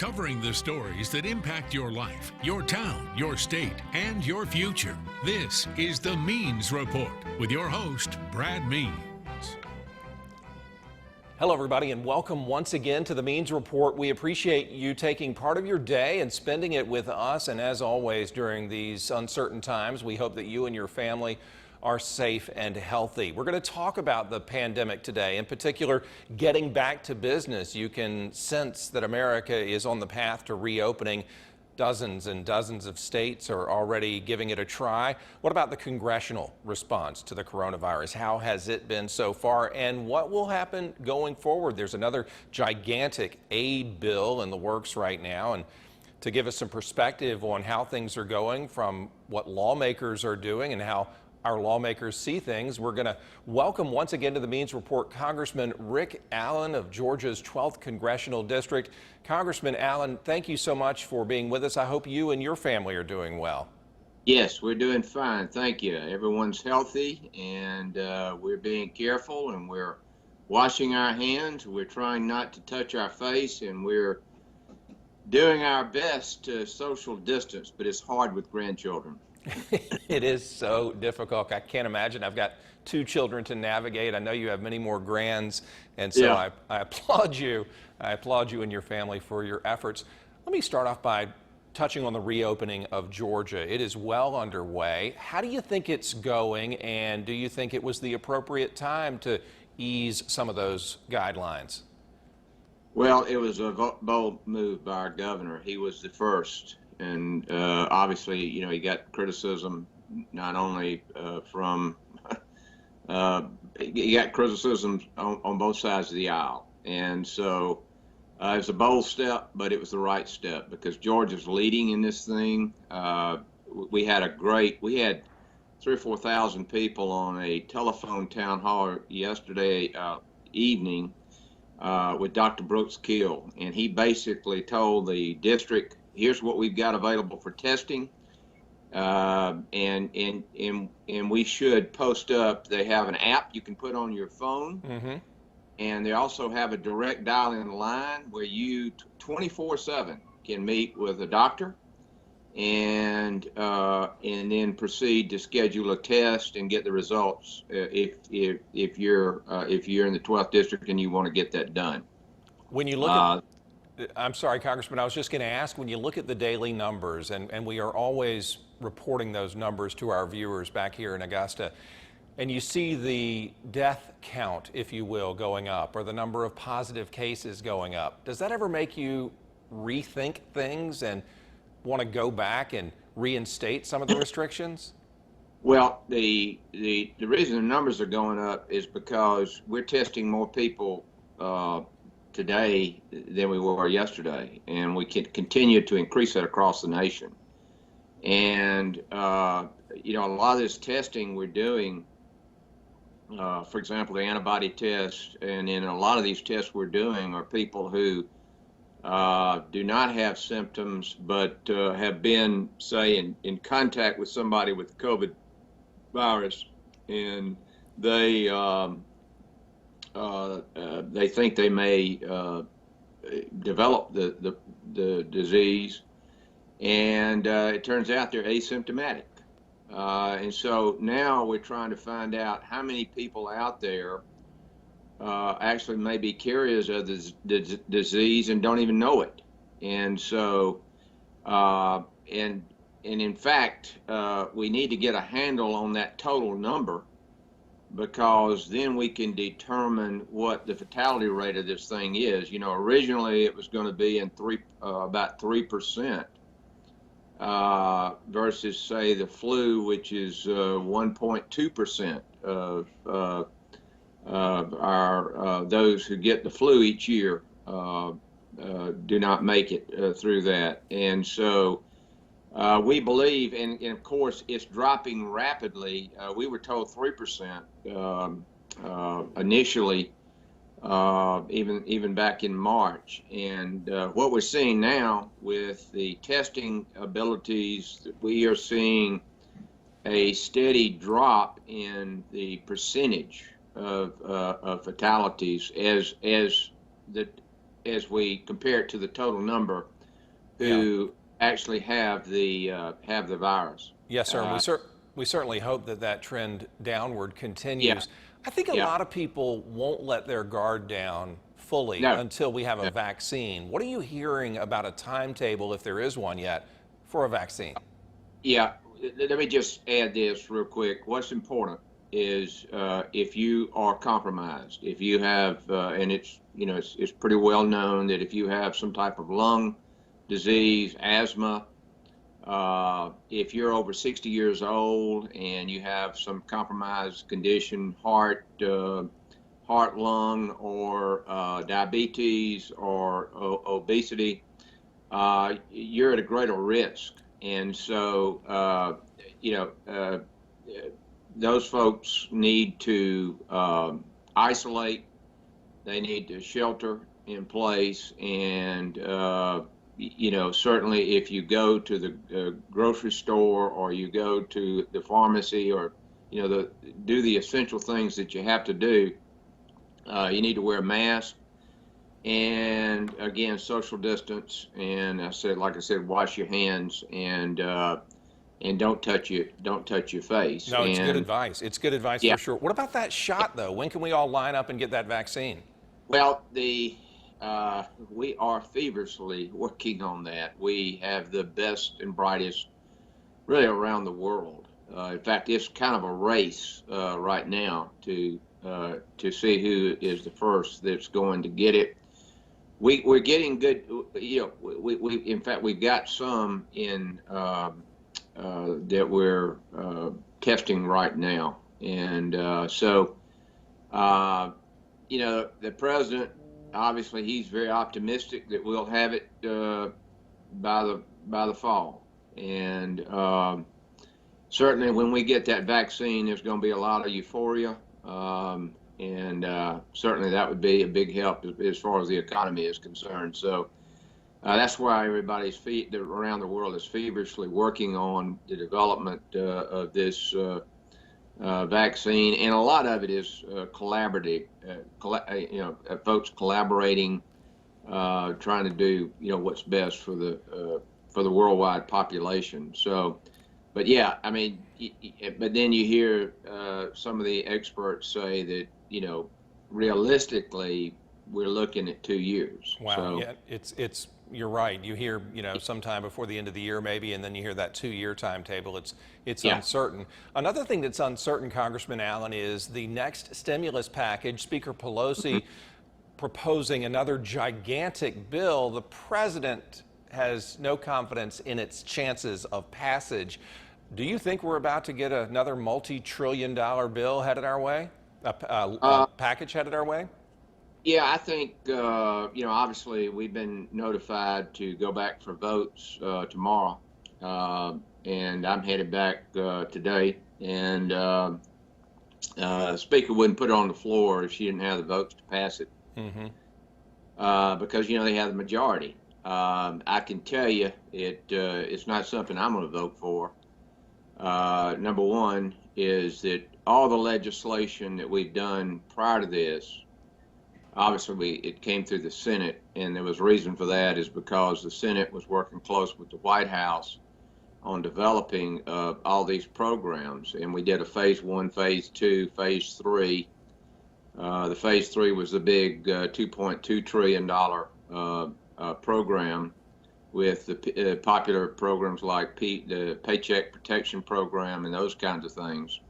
covering the stories that impact your life, your town, your state, and your future. This is The Means Report with your host, Brad Means. Hello, everybody, and welcome once again to The Means Report. We appreciate you taking part of your day and spending it with us. And as always, during these uncertain times, we hope that you and your family are safe and healthy. We're going to talk about the pandemic today, in particular, getting back to business. You can sense that America is on the path to reopening. Dozens and dozens of states are already giving it a try. What about the congressional response to the coronavirus? How has it been so far, and what will happen going forward? There's another gigantic aid bill in the works right now, and to give us some perspective on how things are going from what lawmakers are doing and how our lawmakers see things, we're going to welcome once again to the Means Report Congressman Rick Allen of Georgia's 12th Congressional District. Congressman Allen, thank you so much for being with us. I hope you and your family are doing well. Yes, we're doing fine. Thank you. Everyone's healthy, and we're being careful, and we're washing our hands. We're trying not to touch our face, and we're doing our best to social distance, but it's hard with grandchildren. It is so difficult. I can't imagine. I've got two children to navigate. I know you have many more grands, and so Yeah. I applaud you. I applaud you and your family for your efforts. Let me start off by touching on the reopening of Georgia. It is well underway. How do you think it's going, and do you think it was the appropriate time to ease some of those guidelines? Well, it was a bold move by our governor. He was the first. And obviously, you know, he got criticism not only from, he got criticism on both sides of the aisle. And so it was a bold step, but it was the right step because Georgia's leading in this thing. We had 3,000 or 4,000 people on a telephone town hall yesterday evening with Dr. Brooks Kill. And he basically told the district, here's what we've got available for testing, and we should post up. They have an app you can put on your phone, and they also have a direct dial-in line where you 24/7 can meet with a doctor, and then proceed to schedule a test and get the results if you're in the 12th district and you want to get that done. When you look at I'm sorry, Congressman, I was just going to ask, when you look at the daily numbers, and we are always reporting those numbers to our viewers back here in Augusta, and you see the death count, if you will, going up, or the number of positive cases going up, does that ever make you rethink things and want to go back and reinstate some of the restrictions? Well, the reason the numbers are going up is because we're testing more people today than we were yesterday, and we can continue to increase that across the nation. And you know, a lot of this testing we're doing, for example, the antibody test, and in a lot of these tests we're doing are people who do not have symptoms but have been, say, in contact with somebody with COVID virus, and they think they may develop the disease, and it turns out they're asymptomatic. And so now we're trying to find out how many people out there actually may be carriers of the disease and don't even know it. And so, and in fact, we need to get a handle on that total number, because then we can determine what the fatality rate of this thing is. You know, originally it was going to be in about 3%, versus, say, the flu, which is 1.2% of our those who get the flu each year do not make it through that. And so we believe, and of course it's dropping rapidly. We were told 3% initially, even back in March. And what we're seeing now with the testing abilities, we are seeing a steady drop in the percentage of fatalities as we compare it to the total number Yeah. who actually have the virus. Yes, sir. And Uh, we certainly hope that that trend downward yeah, continues. I think a yeah, lot of people won't let their guard down fully no, until we have a no. vaccine. What are you hearing about a timetable, if there is one yet, for a vaccine? Yeah. Let me just add this real quick. What's important is if you are compromised, if you have, and it's pretty well known that if you have some type of lung disease, asthma, if you're over 60 years old and you have some compromised condition, heart, lung, or diabetes or obesity, you're at a greater risk. And so, those folks need to isolate. They need to shelter in place, and certainly if you go to the grocery store or you go to the pharmacy or do the essential things that you have to do, you need to wear a mask and again social distance. And like I said, wash your hands and don't touch your face. No, it's good And advice. It's good advice yeah, for sure. What about that shot, though? When can we all line up and get that vaccine? well, we are feverishly working on that. We have the best and brightest really around the world. In fact, it's kind of a race right now to see who is the first that's going to get it. We're getting good. We in fact we've got some in that we're testing right now, and the president, obviously he's very optimistic that we'll have it by the fall, and certainly when we get that vaccine, there's going to be a lot of euphoria. And certainly that would be a big help as far as the economy is concerned. So that's why everybody's around the world is feverishly working on the development of this vaccine, and a lot of it is collaborative. Folks collaborating, trying to do what's best for the worldwide population. So. But yeah, I mean, but then you hear some of the experts say that realistically we're looking at 2 years. Wow. So, Yeah, it's you're right. You hear sometime before the end of the year maybe, and then you hear that 2-year timetable. It's yeah. uncertain. Another thing that's uncertain, Congressman Allen, is the next stimulus package. Speaker Pelosi proposing another gigantic bill. The president has no confidence in its chances of passage. Do you think we're about to get another multi-trillion-dollar bill headed our way, a package headed our way? Yeah, I think obviously we've been notified to go back for votes tomorrow, and I'm headed back today. And the Speaker wouldn't put it on the floor if she didn't have the votes to pass it, because they have the majority. I can tell you it's not something I'm going to vote for. Number one is that all the legislation that we've done prior to this, obviously it came through the Senate, and there was a reason for that, is because the Senate was working close with the White House on developing all these programs, and we did a phase 1, phase 2, phase 3. The phase 3 was the big $2.2 trillion program, with the popular programs like the Paycheck Protection Program and those kinds of things.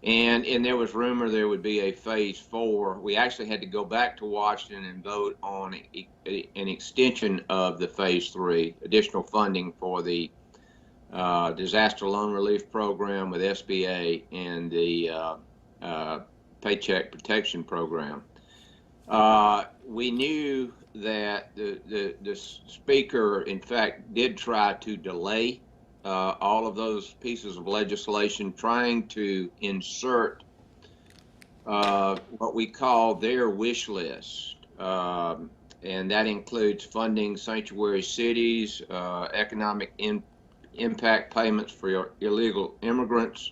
And there was rumor there would be a phase 4. We actually had to go back to Washington and vote on an extension of the phase 3, additional funding for the disaster loan relief program with SBA and the Paycheck Protection Program. We knew that the Speaker, in fact, did try to delay all of those pieces of legislation, trying to insert what we call their wish list. And that includes funding sanctuary cities, economic impact payments for illegal immigrants,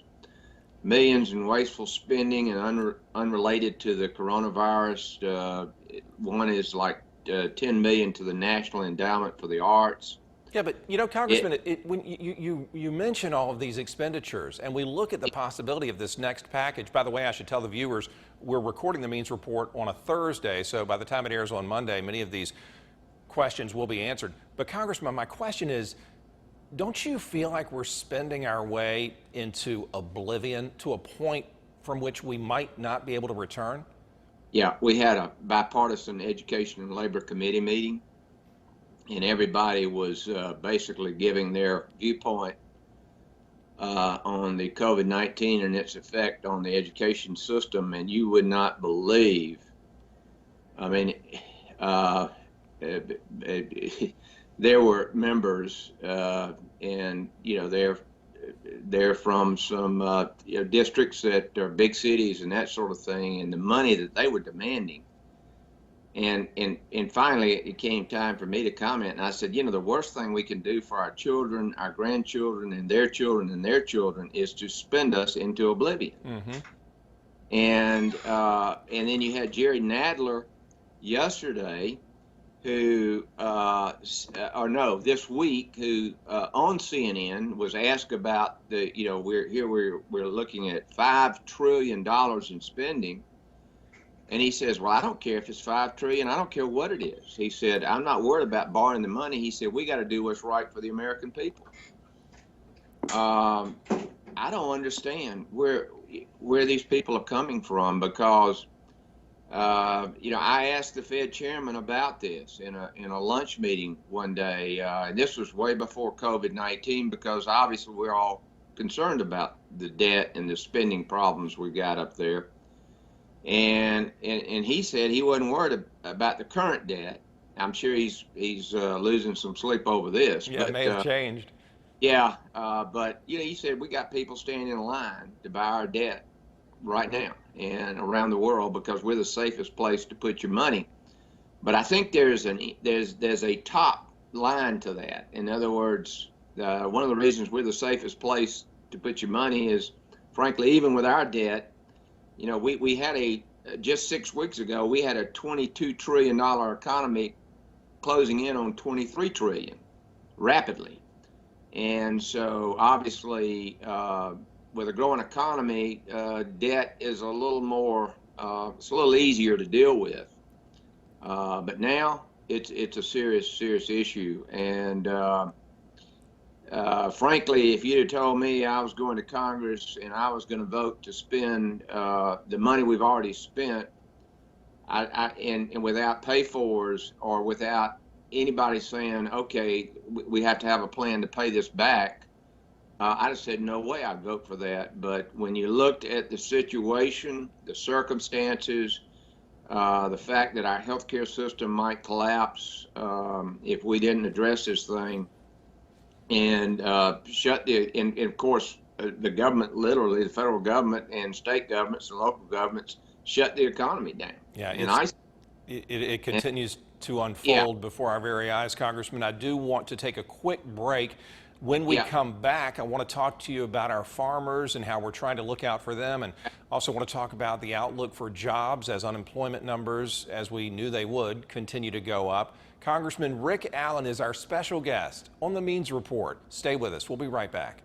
millions in wasteful spending and unrelated to the coronavirus. One is like $10 million to the National Endowment for the Arts, Yeah, but you know, Congressman, when you mention all of these expenditures and we look at the possibility of this next package, by the way, I should tell the viewers, we're recording the Means Report on a Thursday, so by the time it airs on Monday, many of these questions will be answered. But Congressman, my question is, don't you feel like we're spending our way into oblivion to a point from which we might not be able to return? Yeah, we had a bipartisan Education and Labor Committee meeting, and everybody was basically giving their viewpoint on the COVID-19 and its effect on the education system. And you would not believe, I mean, there were members, and you know, they're from some districts that are big cities and that sort of thing, and the money that they were demanding. And finally, it came time for me to comment, and I said, you know, the worst thing we can do for our children, our grandchildren, and their children and their children is to spend us into oblivion. Mm-hmm. And then you had Jerry Nadler yesterday, who, this week, who on CNN was asked about the, you know, we're looking at $5 trillion in spending. And he says, well, I don't care if it's $5 trillion. I don't care what it is. He said, I'm not worried about borrowing the money. He said, we got to do what's right for the American people. I don't understand where these people are coming from, because, you know, I asked the Fed chairman about this in a lunch meeting one day. And this was way before COVID-19, because obviously we're all concerned about the debt and the spending problems we got up there. And he said he wasn't worried about the current debt. I'm sure he's losing some sleep over this. Yeah, but, it may have changed. Yeah, but you know, he said we got people standing in line to buy our debt right now and around the world, because we're the safest place to put your money. But I think there's a top line to that. In other words, one of the reasons we're the safest place to put your money is, frankly, even with our debt. You know, we had just 6 weeks ago, we had a $22 trillion economy closing in on $23 trillion rapidly. And so obviously, with a growing economy, debt is a little more, it's a little easier to deal with. But now it's a serious issue. And frankly, if you'd have told me I was going to Congress and I was going to vote to spend the money we've already spent, and without pay-fors or without anybody saying, okay, we have to have a plan to pay this back, I'd have said, no way I'd vote for that. But when you looked at the situation, the circumstances, the fact that our healthcare system might collapse if we didn't address this thing, and and of course, the government, literally the federal government and state governments and local governments, shut the economy down. Yeah, and it continues to unfold before our very eyes, Congressman. I do want to take a quick break. When we come back, I want to talk to you about our farmers and how we're trying to look out for them, and also want to talk about the outlook for jobs as unemployment numbers, as we knew they would, continue to go up. Congressman Rick Allen is our special guest on the Means Report. Stay with us. We'll be right back.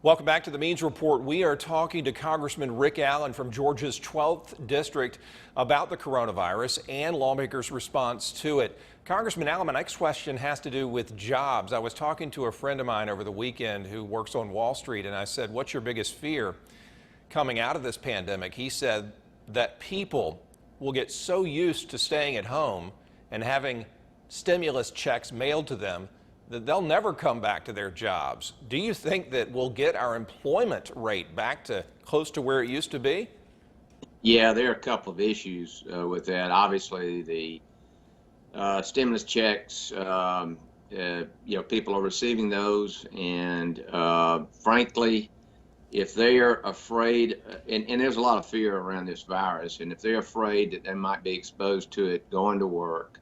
Welcome back to the Means Report. We are talking to Congressman Rick Allen from Georgia's 12th District about the coronavirus and lawmakers' response to it. Congressman Allen, my next question has to do with jobs. I was talking to a friend of mine over the weekend who works on Wall Street, and I said, what's your biggest fear coming out of this pandemic? He said that people will get so used to staying at home and having stimulus checks mailed to them that they'll never come back to their jobs. Do you think that we'll get our employment rate back to close to where it used to be? Yeah, there are a couple of issues with that. Obviously, the stimulus checks, people are receiving those, and frankly, if they are afraid, and there's a lot of fear around this virus, and if they're afraid that they might be exposed to it going to work,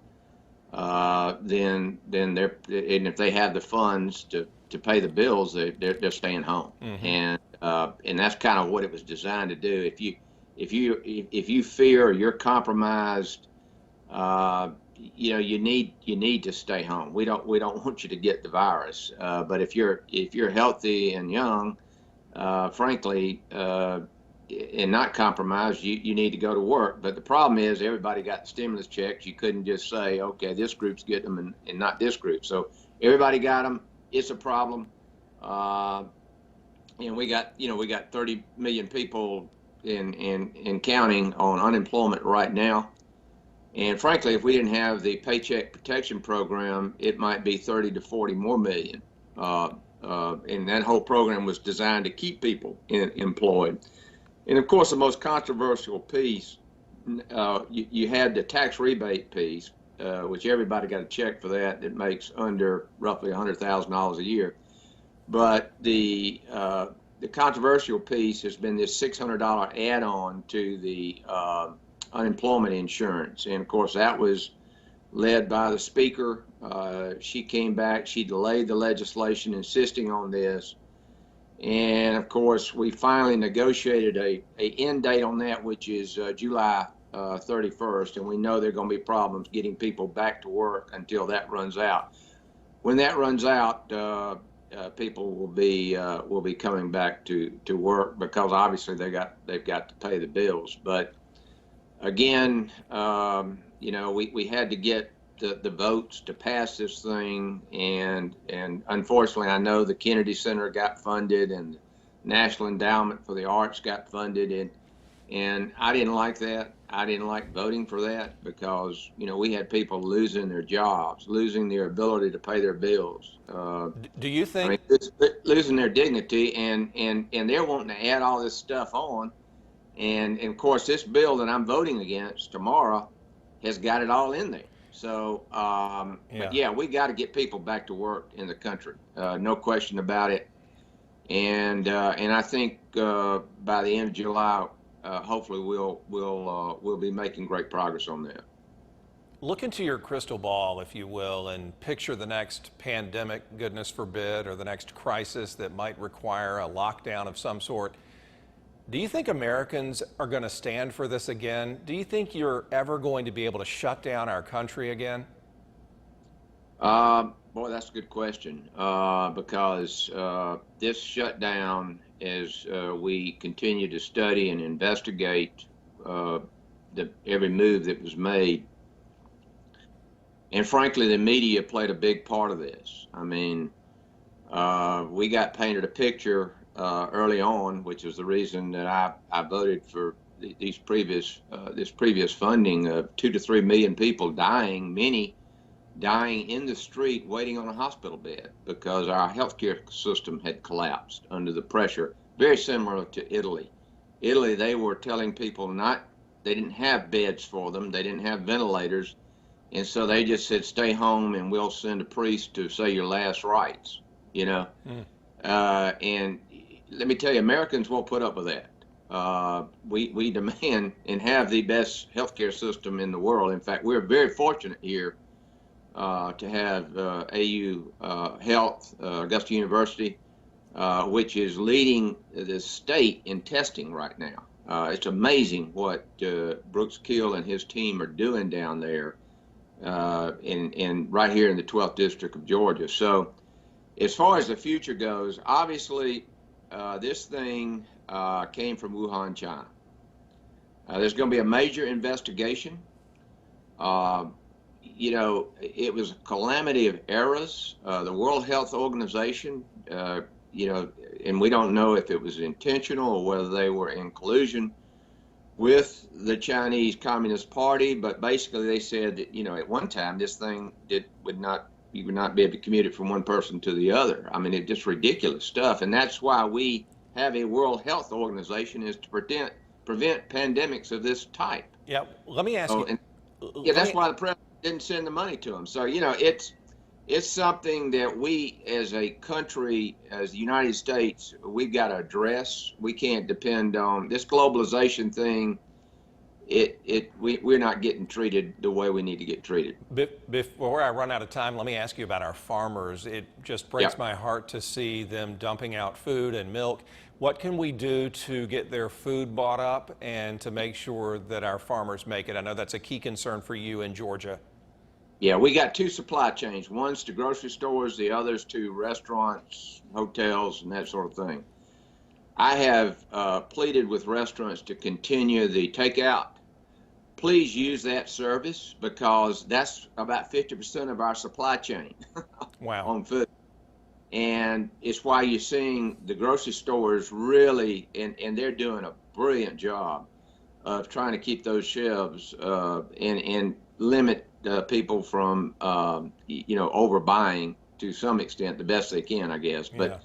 then they're, and if they have the funds to pay the bills, they're staying home. Mm-hmm. And that's kind of what it was designed to do. If you fear you're compromised you need to stay home. We don't want you to get the virus. But if you're healthy and young, frankly, and not compromised, you need to go to work. But the problem is everybody got the stimulus checks. You couldn't just say, okay, this group's getting them and not this group. So everybody got them. It's a problem. And we got 30 million people in counting on unemployment right now. And frankly, if we didn't have the Paycheck Protection Program, it might be 30 to 40 more million. And that whole program was designed to keep people employed. And of course, the most controversial piece, you had the tax rebate piece, which everybody got a check for that makes under roughly $100,000 a year. But the controversial piece has been this $600 add-on to the unemployment insurance. And of course, that was led by the speaker. She came back, she delayed the legislation, insisting on this. And of course, we finally negotiated a end date on that, which is July 31st. And we know there are going to be problems getting people back to work until that runs out. When that runs out, people will be coming back to work, because obviously they've got to pay the bills. But again, we had to get the votes to pass this thing, and unfortunately, I know the Kennedy Center got funded and the National Endowment for the Arts got funded, and I didn't like that. I didn't like voting for that, because we had people losing their jobs, losing their ability to pay their bills. Do you think losing their dignity, and they're wanting to add all this stuff on, and of course this bill that I'm voting against tomorrow has got it all in there. So, but yeah, we got to get people back to work in the country, no question about it. And I think by the end of July, hopefully we'll be making great progress on that. Look into your crystal ball, if you will, and picture the next pandemic, goodness forbid, or the next crisis that might require a lockdown of some sort. Do you think Americans are going to stand for this again? Do you think you're ever going to be able to shut down our country again? Boy, that's a good question, because this shutdown, as we continue to study and investigate every move that was made, and frankly, the media played a big part of this. I mean, we got painted a picture early on, which is the reason that I voted for this previous funding of 2 to 3 million people dying, many dying in the street waiting on a hospital bed, because our healthcare system had collapsed under the pressure, very similar to Italy. Italy, they were telling people they didn't have beds for them, they didn't have ventilators, and so they just said, stay home and we'll send a priest to say your last rites, and let me tell you, Americans won't put up with that. We demand and have the best healthcare system in the world. In fact, we're very fortunate here to have AU Health, Augusta University, which is leading the state in testing right now. It's amazing what Brooks Kill and his team are doing down there, in right here in the 12th District of Georgia. So as far as the future goes, obviously, this thing came from Wuhan, China. There's going to be a major investigation. It was a calamity of errors. The World Health Organization, and we don't know if it was intentional or whether they were in collusion with the Chinese Communist Party, but basically they said that, at one time this thing you would not be able to commute it from one person to the other. I mean, it's just ridiculous stuff. And that's why we have a World Health Organization, is to prevent pandemics of this type. Yeah, let me ask you. That's why the president didn't send the money to them. So, it's something that we as a country, as the United States, we've got to address. We can't depend on this globalization thing. We're not getting treated the way we need to get treated. Before I run out of time, let me ask you about our farmers. It just breaks my heart to see them dumping out food and milk. What can we do to get their food bought up and to make sure that our farmers make it? I know that's a key concern for you in Georgia. Yeah, we got two supply chains. One's to grocery stores, the other's to restaurants, hotels, and that sort of thing. I have pleaded with restaurants to continue the takeout. Please use that service because that's about 50% of our supply chain Wow. on food. And it's why you're seeing the grocery stores really, and they're doing a brilliant job of trying to keep those shelves and limit people from, overbuying to some extent, the best they can, I guess. Yeah.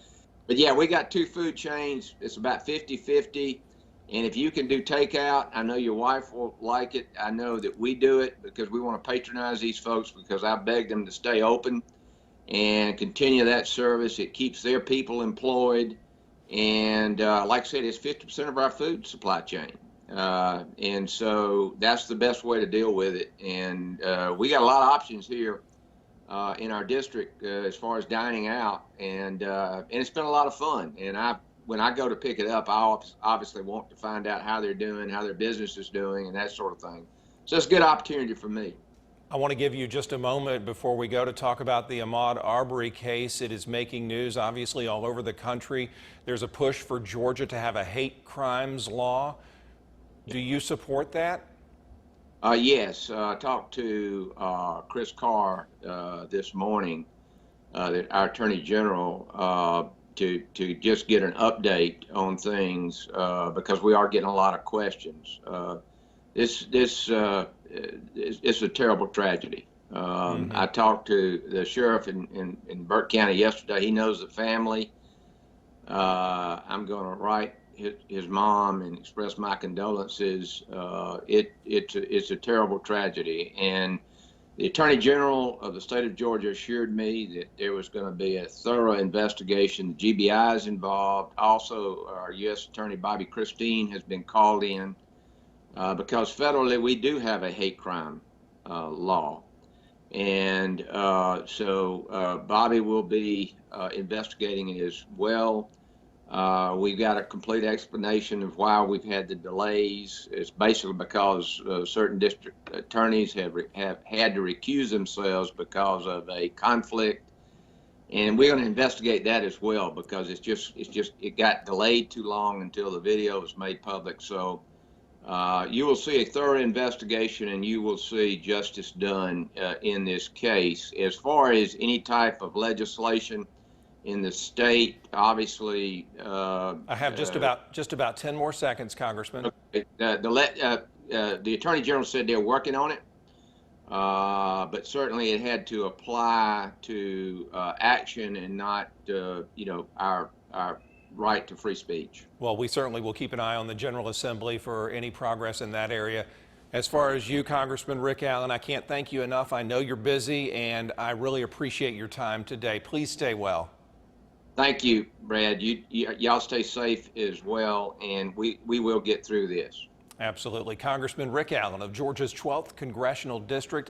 But yeah, we got two food chains. It's about 50-50. And if you can do takeout, I know your wife will like it. I know that we do it because we want to patronize these folks because I begged them to stay open and continue that service. It keeps their people employed. And like I said, it's 50% of our food supply chain. And so that's the best way to deal with it. And we got a lot of options here in our district as far as dining out. And it's been a lot of fun. And when I go to pick it up, I obviously want to find out how they're doing, how their business is doing, and that sort of thing. So it's a good opportunity for me. I want to give you just a moment before we go to talk about the Ahmaud Arbery case. It is making news, obviously, all over the country. There's a push for Georgia to have a hate crimes law. Do you support that? Yes. I talked to Chris Carr this morning, our Attorney General, to just get an update on things because we are getting a lot of questions. This is a terrible tragedy. I talked to the sheriff in Burke County yesterday. He knows the family. I'm going to write his mom and express my condolences. It's a terrible tragedy, and the Attorney General of the state of Georgia assured me that there was going to be a thorough investigation. The GBI is involved. Also, our U.S. Attorney Bobby Christine has been called in because federally we do have a hate crime law. And so Bobby will be investigating it as well. We've got a complete explanation of why we've had the delays. It's basically because certain district attorneys have had to recuse themselves because of a conflict, and we're going to investigate that as well because it got delayed too long until the video was made public. So you will see a thorough investigation, and you will see justice done in this case. As far as any type of legislation in the state, obviously. I have just about 10 more seconds, Congressman. Okay. The Attorney General said they're working on it, but certainly it had to apply to action and not, our right to free speech. Well, we certainly will keep an eye on the General Assembly for any progress in that area. As far as you, Congressman Rick Allen, I can't thank you enough. I know you're busy, and I really appreciate your time today. Please stay well. Thank you, Brad. Y'all stay safe as well, and we will get through this. Absolutely. Congressman Rick Allen of Georgia's 12th Congressional District.